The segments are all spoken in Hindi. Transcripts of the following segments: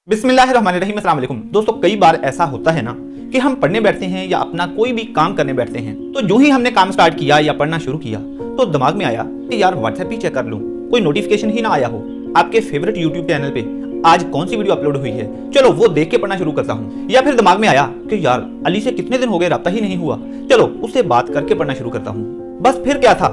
बिस्मिल्लाहिर्रहमानिर्रहीम, अस्सलाम वालेकुम। दोस्तों, कई बार ऐसा होता है ना कि हम पढ़ने बैठते हैं या अपना कोई भी काम करने बैठते हैं, तो जो ही हमने काम स्टार्ट किया या पढ़ना शुरू किया तो दिमाग में आया कि यार व्हाट्सएप ही चेक कर लूं, कोई नोटिफिकेशन ही ना आया हो। आपके फेवरेट यूट्यूब चैनल पे आज कौन सी वीडियो अपलोड हुई है, चलो वो देख के पढ़ना शुरू करता हूँ। या फिर दिमाग में आया कि यार अली से कितने दिन हो गए राब्ता ही नहीं हुआ, चलो उससे बात करके पढ़ना शुरू करता हूँ। बस फिर क्या था,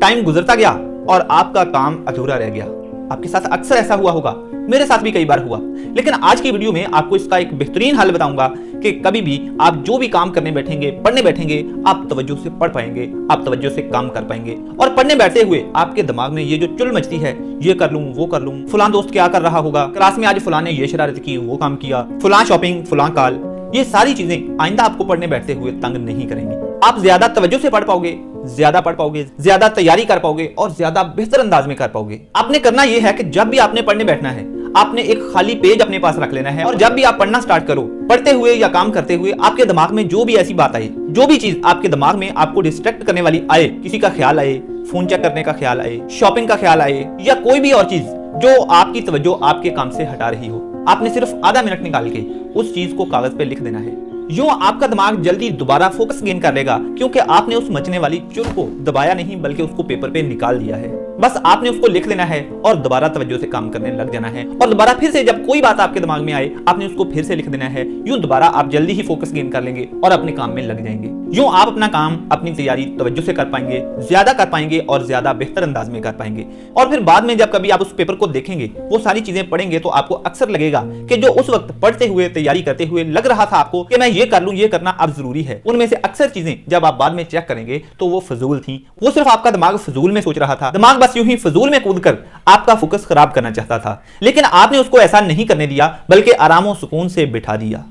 टाइम गुजरता गया और आपका काम अधूरा रह गया। आपके साथ अक्सर ऐसा हुआ होगा, मेरे साथ भी कई बार हुआ। लेकिन आज की वीडियो में आपको इसका एक बेहतरीन हल बताऊंगा कि कभी भी आप जो भी काम करने बैठेंगे, पढ़ने बैठेंगे, आप तवज्जो से पढ़ पाएंगे, आप तवज्जो से काम कर पाएंगे। और पढ़ने बैठते हुए आपके दिमाग में ये जो चुल मचती है, ये कर लूं, वो कर लूं, फलां दोस्त क्या कर रहा होगा, क्लास में आज फलां ने ये शरारत की, वो काम किया, फलां शॉपिंग, फलां कॉल, ये सारी चीजें आइंदा आपको पढ़ने बैठते हुए तंग नहीं करेंगी। आप ज्यादा तवज्जो से पढ़ पाओगे, ज्यादा पढ़ पाओगे, ज्यादा तैयारी कर पाओगे और ज्यादा बेहतर अंदाज में कर पाओगे। आपने करना यह है कि जब भी आपने पढ़ने बैठना है, आपने एक खाली पेज अपने पास रख लेना है और जब भी आप पढ़ना स्टार्ट करो, पढ़ते हुए या काम करते हुए आपके दिमाग में जो भी ऐसी बात आए, जो भी चीज आपके दिमाग में आपको डिस्ट्रैक्ट करने वाली आए, किसी का ख्याल आए, फोन चेक करने का ख्याल आए, शॉपिंग का ख्याल आए या कोई भी और चीज जो आपकी तवज्जो आपके काम से हटा रही हो, आपने सिर्फ आधा मिनट निकाल के उस चीज को कागज पे लिख देना है। यूं आपका दिमाग जल्दी दोबारा फोकस गेन कर लेगा, क्योंकि आपने उस मचने वाली चुल को दबाया नहीं बल्कि उसको पेपर पे निकाल दिया है। बस आपने उसको लिख लेना है और दोबारा तवज्जो से काम करने लग जाना है। और दोबारा फिर से जब कोई बात आपके दिमाग में आए, आपने उसको फिर से लिख देना है। यूं दोबारा आप जल्दी ही फोकस गेन कर लेंगे और अपने काम में लग जाएंगे। यूं आप अपना काम, अपनी तैयारी तवज्जो से कर पाएंगे, ज्यादा कर पाएंगे और ज्यादा बेहतर अंदाज में कर पाएंगे। और फिर बाद में जब कभी आप उस पेपर को देखेंगे, वो सारी चीजें पढ़ेंगे, तो आपको अक्सर लगेगा कि जो उस वक्त पढ़ते हुए, तैयारी करते हुए लग रहा था आपको कि मैं ये कर लूं, ये करना अब जरूरी है, उनमें से अक्सर चीजें जब आप बाद में चेक करेंगे तो वो फजूल थी। वो सिर्फ आपका दिमाग फजूल में सोच रहा था। दिमाग बस यूं ही फजूल में कूदकर आपका फोकस खराब करना चाहता था, लेकिन आपने उसको ऐसा नहीं करने दिया बल्कि आराम और सुकून से बिठा दिया।